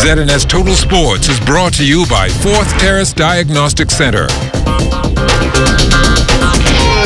ZNS Total Sports is brought to you by Fourth Terrace Diagnostic Center.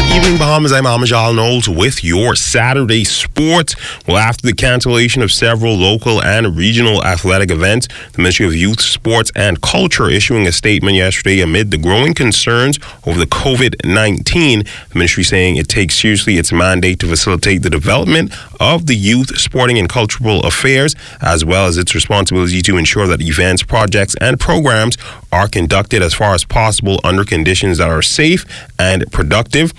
Good evening, Bahamas. I'm Amajal Knowles with your Saturday sports. Well, after the cancellation of several local and regional athletic events, the Ministry of Youth, Sports and Culture issuing a statement yesterday amid the growing concerns over the COVID-19. The ministry saying it takes seriously its mandate to facilitate the development of the youth, sporting and cultural affairs, as well as its responsibility to ensure that events, projects and programs are conducted as far as possible under conditions that are safe and productive.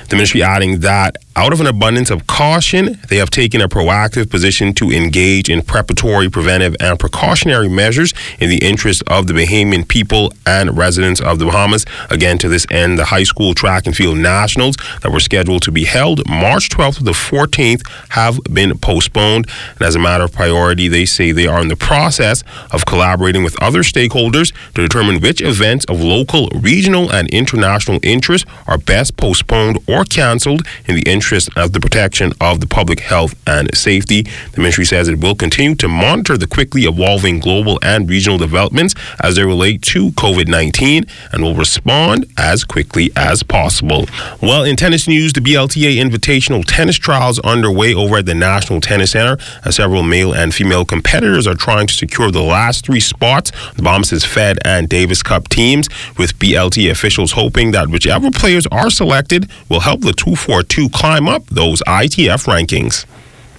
The ministry adding that out of an abundance of caution, they have taken a proactive position to engage in preparatory, preventive, and precautionary measures in the interest of the Bahamian people and residents of the Bahamas. Again, to this end, the high school track and field nationals that were scheduled to be held March 12th to the 14th have been postponed. And as a matter of priority, they say they are in the process of collaborating with other stakeholders to determine which events of local, regional, and international interest are best postponed or canceled in the interest of the protection of the public health and safety. The ministry says it will continue to monitor the quickly evolving global and regional developments as they relate to COVID-19 and will respond as quickly as possible. Well, in tennis news, the BLTA Invitational Tennis Trials underway over at the National Tennis Center as several male and female competitors are trying to secure the last three spots, the Bahamas' Fed and Davis Cup teams, with BLTA officials hoping that whichever players are selected will help the 242 climb up those ITF rankings.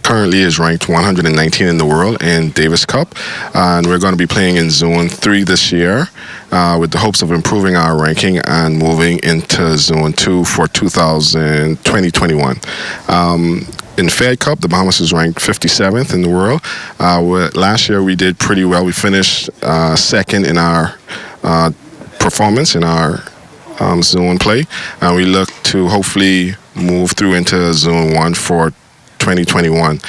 Currently is ranked 119 in the world in Davis Cup, and we're going to be playing in Zone 3 this year with the hopes of improving our ranking and moving into Zone 2 for 2021. In Fed Cup, the Bahamas is ranked 57th in the world. Last year we did pretty well. We finished second in our performance in our zone play, and we look to hopefully move through into Zone 1 for 2021.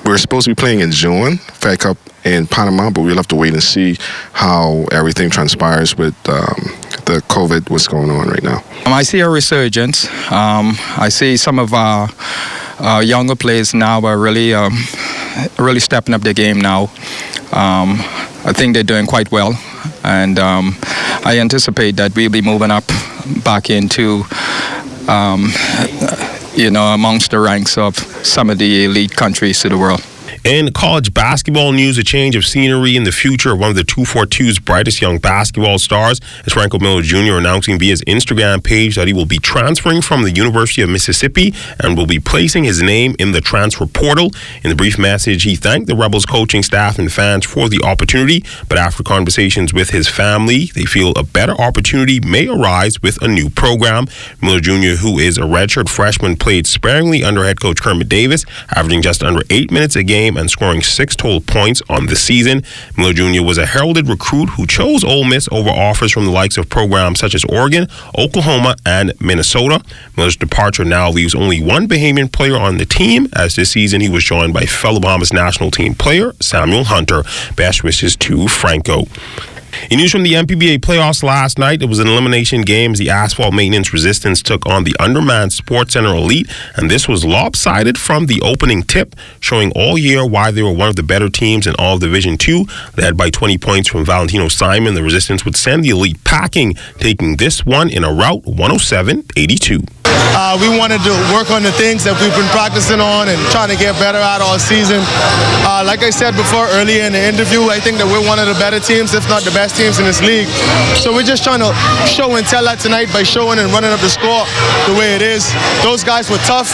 We're supposed to be playing in June, Fed Cup in Panama, but we'll have to wait and see how everything transpires with the COVID, what's going on right now. I see a resurgence. I see some of our younger players now are really stepping up their game now. I think they're doing quite well, and I anticipate that we'll be moving up back into amongst the ranks of some of the elite countries to the world. In college basketball news, a change of scenery in the future of one of the 242's brightest young basketball stars is Franco Miller Jr. announcing via his Instagram page that he will be transferring from the University of Mississippi and will be placing his name in the transfer portal. In the brief message, he thanked the Rebels coaching staff and fans for the opportunity, but after conversations with his family, they feel a better opportunity may arise with a new program. Miller Jr., who is a redshirt freshman, played sparingly under head coach Kermit Davis, averaging just under 8 minutes a game and scoring 6 total points on the season. Miller Jr. was a heralded recruit who chose Ole Miss over offers from the likes of programs such as Oregon, Oklahoma, and Minnesota. Miller's departure now leaves only one Bahamian player on the team, as this season he was joined by fellow Bahamas national team player Samuel Hunter. Best wishes to Franco. In news from the MPBA playoffs last night, it was an elimination game as the Asphalt Maintenance Resistance took on the Underman Sports Center Elite, and this was lopsided from the opening tip, showing all year why they were one of the better teams in all of Division 2. Led by 20 points from Valentino Simon, the Resistance would send the Elite packing, taking this one in a rout 107-82. We wanted to work on the things that we've been practicing on and trying to get better at all season. Like I said before earlier in the interview, I think that we're one of the better teams, if not the best teams in this league. So we're just trying to show and tell that tonight by showing and running up the score the way it is. Those guys were tough.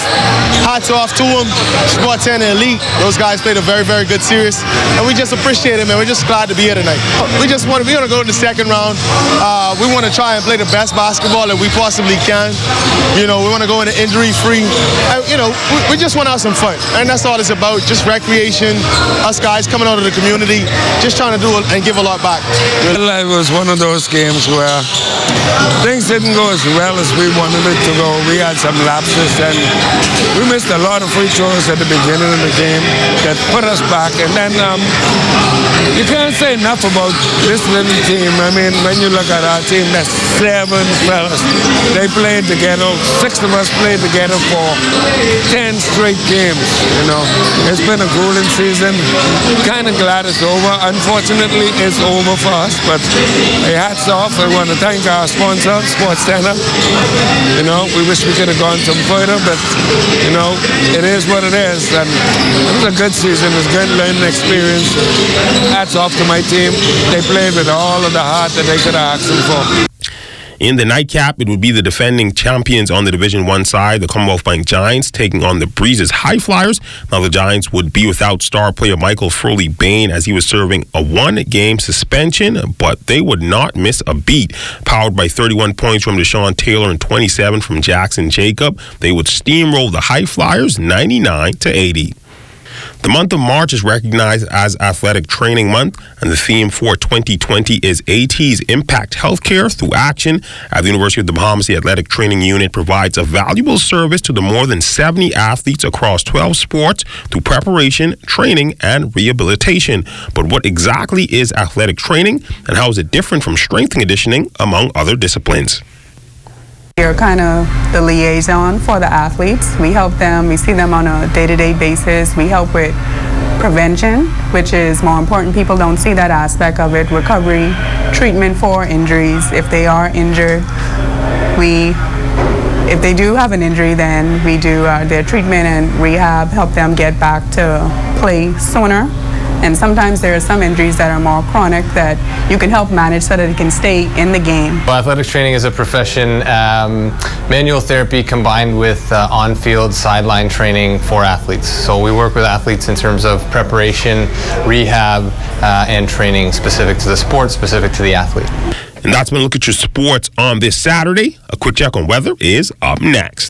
Hats off to them. Sport 10 Elite. Those guys played a very, very good series. And we just appreciate it, man. We're just glad to be here tonight. We're going to go to the second round. We want to try and play the best basketball that we possibly can. We want to go into injury-free. We just want to have some fun. And that's all it's about, just recreation, us guys coming out of the community, just trying to do and give a lot back. It was one of those games where things didn't go as well as we wanted it to go. We had some lapses and we missed a lot of free throws at the beginning of the game that put us back. And then you can't say enough about this little team. I mean, when you look at our team, that's 7 fellas. They played together. 6 of us played together for 10 straight games. You know, it's been a grueling season. Kind of glad it's over. Unfortunately, it's over for us. But hey, hats off. I want to thank our sponsor, Sports Center. You know, we wish we could have gone some further, but you know, it is what it is. And it was a good season. It was a good learning experience. Hats off to my team. They played with all of the heart that they could have asked them for. In the nightcap, it would be the defending champions on the Division 1 side, the Commonwealth Bank Giants, taking on the Breezes High Flyers. Now, the Giants would be without star player Michael Furley-Bain as he was serving a 1-game suspension, but they would not miss a beat. Powered by 31 points from Deshaun Taylor and 27 from Jackson Jacob, they would steamroll the High Flyers 99-80. The month of March is recognized as Athletic Training Month, and the theme for 2020 is AT's Impact Healthcare through Action. At the University of the Bahamas, the Athletic Training Unit provides a valuable service to the more than 70 athletes across 12 sports through preparation, training, and rehabilitation. But what exactly is athletic training, and how is it different from strength and conditioning, among other disciplines? We're kind of the liaison for the athletes. We help them, we see them on a day-to-day basis. We help with prevention, which is more important. People don't see that aspect of it. Recovery, treatment for injuries. If they are injured, if they do have an injury, then we do their treatment and rehab, help them get back to play sooner. And sometimes there are some injuries that are more chronic that you can help manage so that they can stay in the game. Well, athletics training is a profession, manual therapy combined with on-field sideline training for athletes. So we work with athletes in terms of preparation, rehab, and training specific to the sport, specific to the athlete. And that's been a look at your sports on this Saturday. A quick check on weather is up next.